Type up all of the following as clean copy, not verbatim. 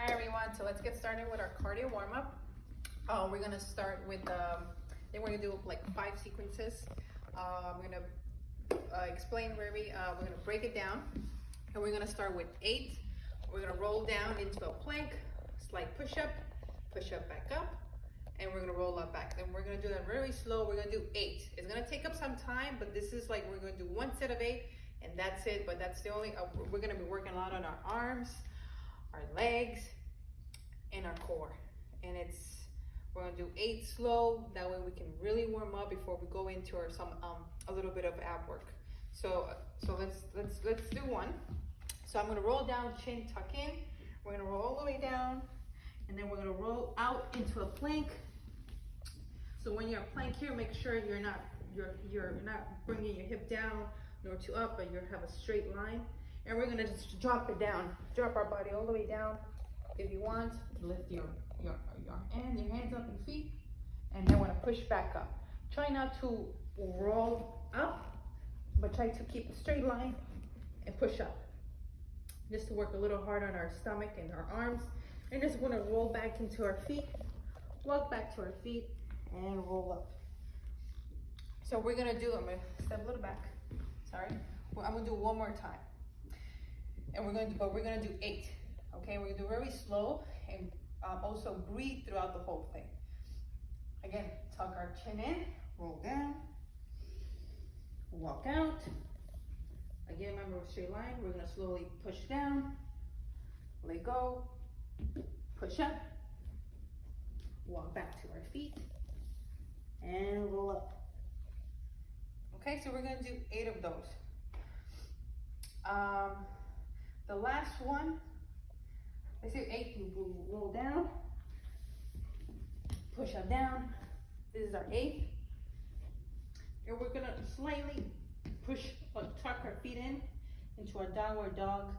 Hi everyone, so let's get started with our cardio warm-up. We're gonna start with, then we're gonna do like 5 sequences. We're gonna explain where we're gonna break it down. And we're gonna start with 8. We're gonna roll down into a plank, slight push-up back up, and we're gonna roll up back. Then we're gonna do that very slow. We're gonna do 8. It's gonna take up some time, but this is like, we're gonna do 1 set of 8, and that's it. But that's the only, we're gonna be working a lot on our arms, our legs, and our core. And we're gonna do 8 slow, that way we can really warm up before we go into our a little bit of ab work. So let's do 1. So I'm gonna roll down, chin tuck in. We're gonna roll all the way down, and then we're gonna roll out into a plank. So when you're plank here, make sure you're not bringing your hip down nor too up, but you have a straight line. And we're gonna just drop it down, drop our body all the way down. If you want, lift your hands up and feet, and then we're gonna push back up. Try not to roll up, but try to keep a straight line and push up. Just to work a little hard on our stomach and our arms. And just wanna roll back into our feet, walk back to our feet, and roll up. So we're gonna do, I'm gonna step a little back, sorry. I'm gonna do 1 more time. And we're gonna do 8. Okay, we're gonna do very slow and also breathe throughout the whole thing. Again, tuck our chin in, roll down, walk out. Again, remember straight line. We're gonna slowly push down, let go, push up, walk back to our feet, and roll up. Okay, so we're gonna do 8 of those. The last one, let's do 8. You roll down, push up down. This is our 8th. And we're gonna slightly push or tuck our feet in into our downward dog.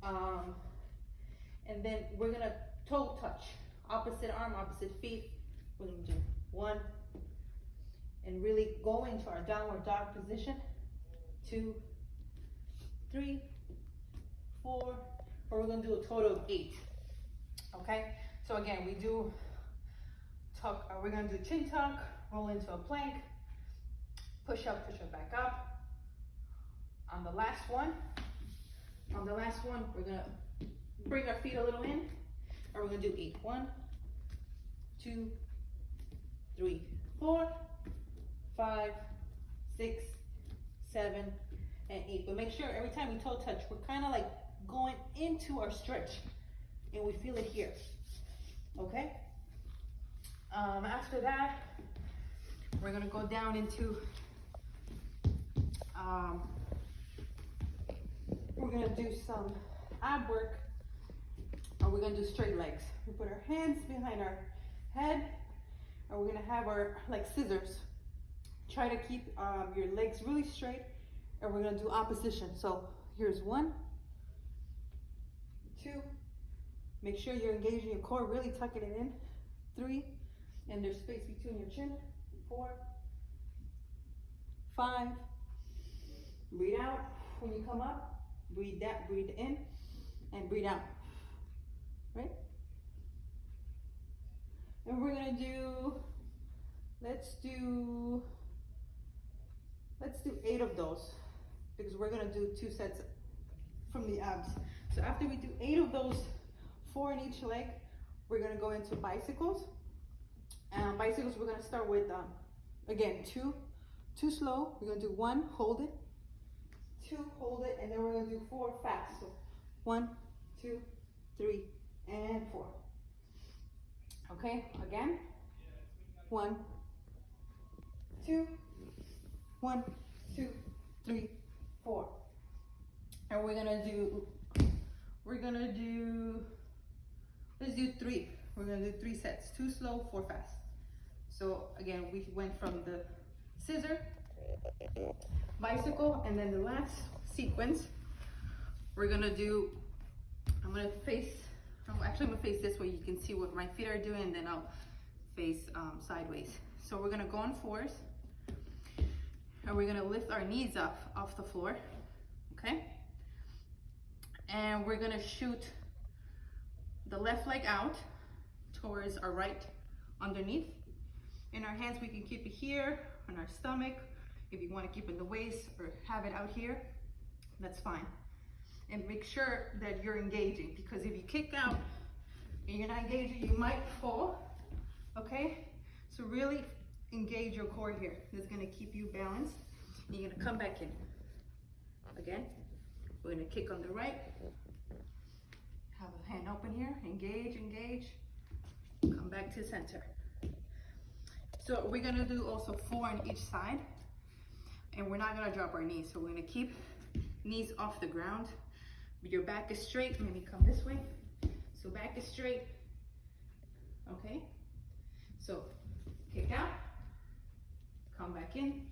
And then we're gonna toe touch, opposite arm, opposite feet. We're gonna do 1, and really go into our downward dog position. 2, 3, 4, or we're gonna do a total of 8. Okay, so again, we do tuck, we're gonna do chin tuck, roll into a plank, push up back up. On the last one, we're gonna bring our feet a little in, and we're gonna do 8. 1, 2, 3, 4, 5, 6, 7, and 8. But make sure every time we toe touch, we're kind of like going into our stretch, and we feel it here. Okay. After that, we're gonna go down into. We're gonna do some ab work, or we're gonna do straight legs. We put our hands behind our head, and we're gonna have our like scissors. Try to keep your legs really straight, and we're gonna do opposition. So here's 1, 2. Make sure you're engaging your core, really tucking it in. 3, and there's space between your chin. 4, 5. Breathe out when you come up. Breathe that, breathe in, and breathe out. Right? And we're gonna do, let's do 8 of those, because we're gonna do 2 sets from the abs. So after we do 8 of those, 4 in each leg, we're gonna go into bicycles. Bicycles, we're gonna start with, again, 2 slow. We're gonna do 1, hold it, 2, hold it, and then we're gonna do 4 fast. So 1, 2, 3, and 4. Okay, again, 1, 2, 1, 2, 3, 4. And we're gonna do, let's do 3. We're gonna do 3 sets, 2 slow, 4 fast. So again, we went from the scissor, bicycle, and then the last sequence, we're gonna do, I'm gonna face this way, you can see what my feet are doing, and then I'll face sideways. So we're gonna go on 4s, and we're gonna lift our knees up off the floor, okay? And we're gonna shoot the left leg out towards our right underneath. In our hands, we can keep it here on our stomach. If you want to keep it in the waist or have it out here, that's fine. And make sure that you're engaging, because if you kick out and you're not engaging, you might fall, okay? So really engage your core here. This is gonna keep you balanced. And you're gonna come back in. Again, we're gonna kick on the right. Have a hand open here, engage, engage. Come back to center. So we're gonna do also 4 on each side. And we're not gonna drop our knees. So we're gonna keep knees off the ground. Your back is straight, maybe come this way. So back is straight, okay? So kick out, come back in,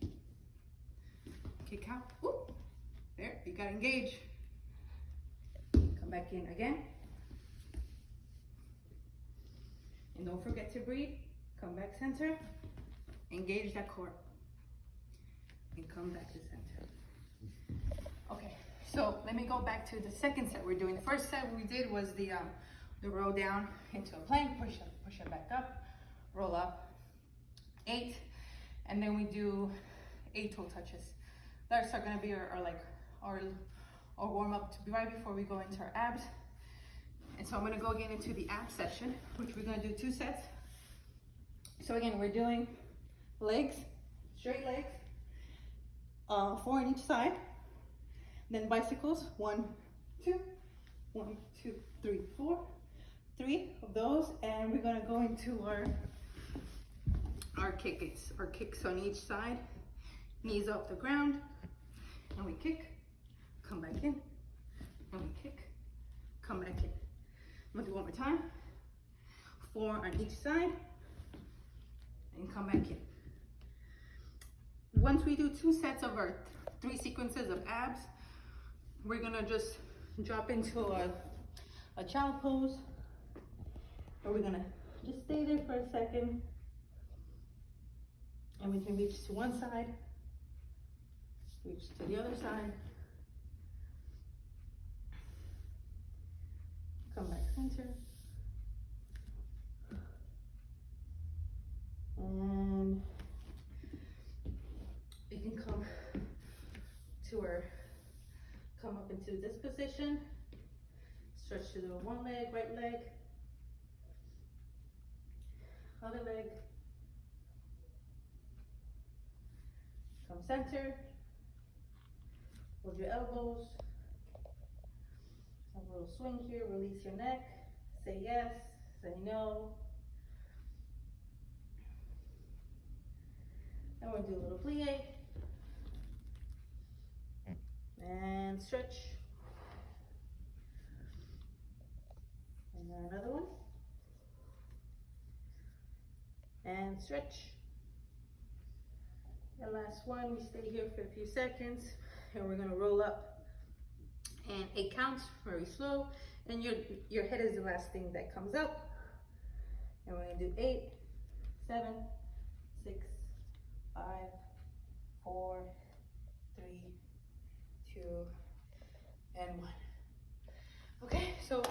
kick out, whoop. There, you gotta engage. Come back in again. And don't forget to breathe, come back center, engage that core. And come back to center. Okay. So let me go back to the second set we're doing. The first set we did was the roll down into a plank, push it back up, roll up, 8, and then we do 8 toe touches. That's gonna be our warm up to be right before we go into our abs. And so I'm gonna go again into the ab session, which we're gonna do 2 sets. So again, we're doing legs, straight legs, 4 on each side. Then bicycles, 1, 2, 1, 2, 3, 4, 3 of those, and we're gonna go into our kicks. Our kicks on each side, knees off the ground, and we kick, come back in, and we kick, come back in. I'm gonna do 1 more time. 4 on each side, and come back in. Once we do 2 sets of our 3 sequences of abs, we're gonna just drop into a child pose, or we're gonna just stay there for a second, and we can reach to one side, reach to the other side, come back center, and you can come up into this position, stretch to the one leg, right leg, other leg, come center, hold your elbows, have a little swing here, release your neck, say yes, say no, and we'll do a little plie. And stretch. And then another one. And stretch. And last one, we stay here for a few seconds, and we're gonna roll up. And 8 counts, very slow. And your head is the last thing that comes up. And we're gonna do 8, 7, 6, 5, 4, 3, 2, and 1. Okay, so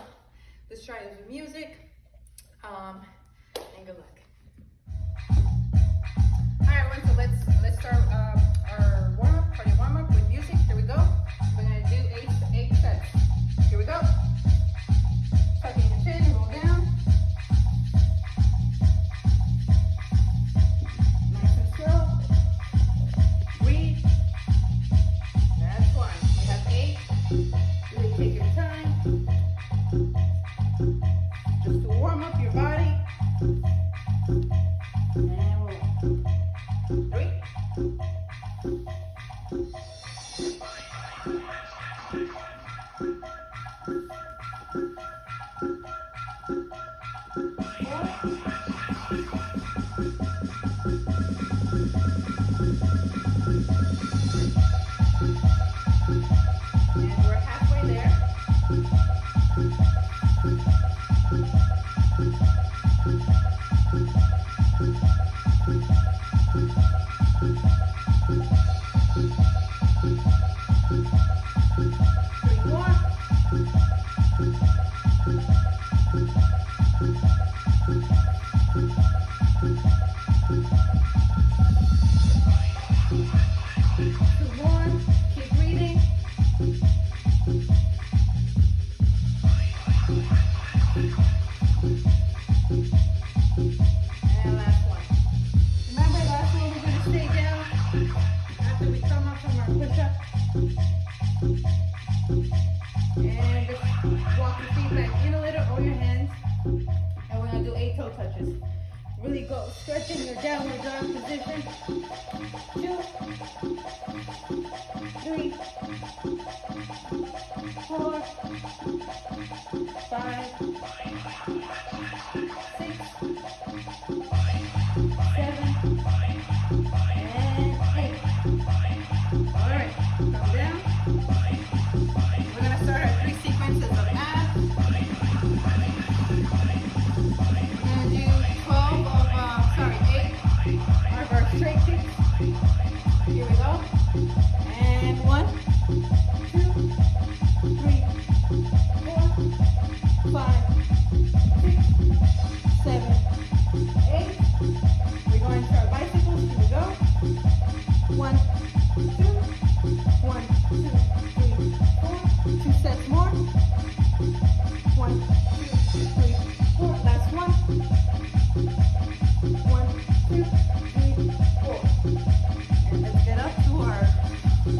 let's try this with music, and good luck. All right, everyone, so let's start our warm-up, cardio warm-up with music. Here we go. We're gonna do 8 sets. Here we go. Tucking your chin, roll down. Nice and slow. Breathe. That's 1. We have 8. Really take your time. Just to warm up your body. And roll. 3. And we're halfway there. Three more. And just walk your feet back in a little, or your hands. And we're gonna do 8 toe touches. Really go stretching your downward dog position. 2, 3, 4, 5, 6, 7, and 8. All right, come down. We're gonna start our 3 sequences of abs. We're gonna do 12 of, 8 of our straight kicks. Here we go. And 1, 2, 3, 4, 5, 6, 7, 8. We're going to our bicycles. Here we go. 1, 2, 1, 2, 3, 4. 2 sets more. 1, 2, 3, 4. Last one. 1, 2, 3, 4. And let's get up to our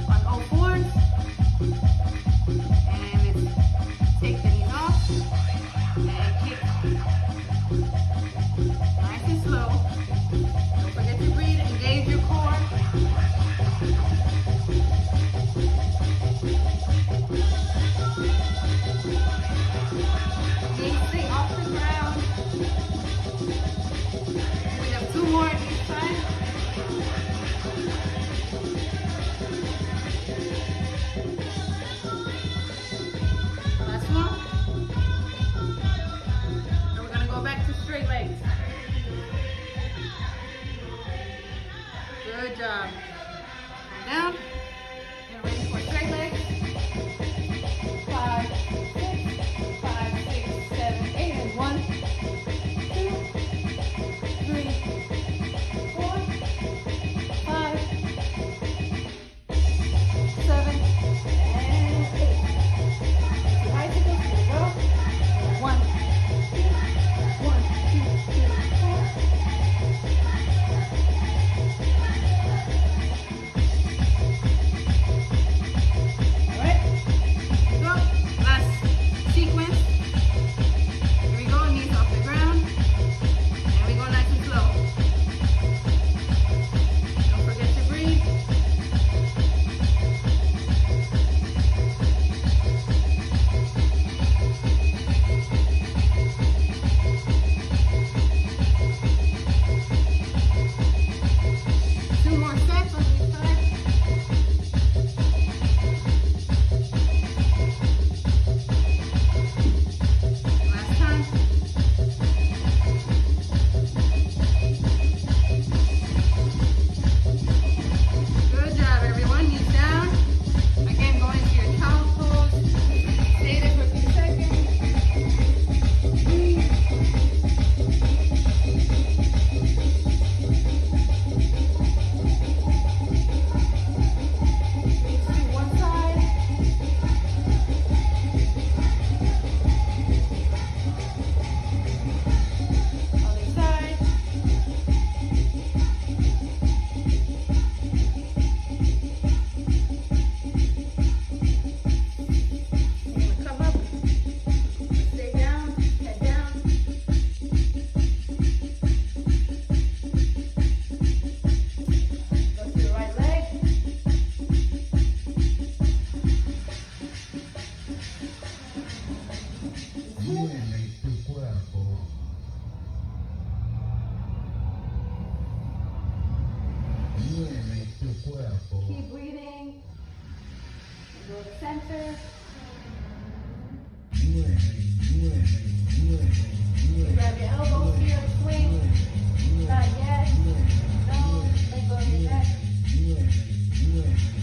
on all fours. And let's take the knees off and kick. Nice and slow. Don't forget to breathe. Engage your core. Stay off the ground. We have 2 more at each side. Last one. And we're gonna go back to straight legs. Good job. Come down. Get ready for straight legs. 5, 6, 5, 6, 7, 8, and 1, 2, 3, 4, 5, 7, and 8. Two bicycles. Here we go. 1, 2, 1, 2, 3, 4. All right. Go. Last sequence. Here we go. Knees off the ground. And we go nice and slow. Don't forget to breathe. Two more sets on each side. Last time. Good job, everyone. Knees down. Again, go into your child pose. Stay there for a few seconds. Breathe. Reach to one side. Other side. You're gonna come up, stay down, head down. Go to the right leg. Mueve tu cuerpo. Mueve tu cuerpo. Keep breathing. Go to center. Mueve, mueve, mueve, mueve. Grab your elbows here, swing. Not yet. No, let go of your neck. Mueve, mueve.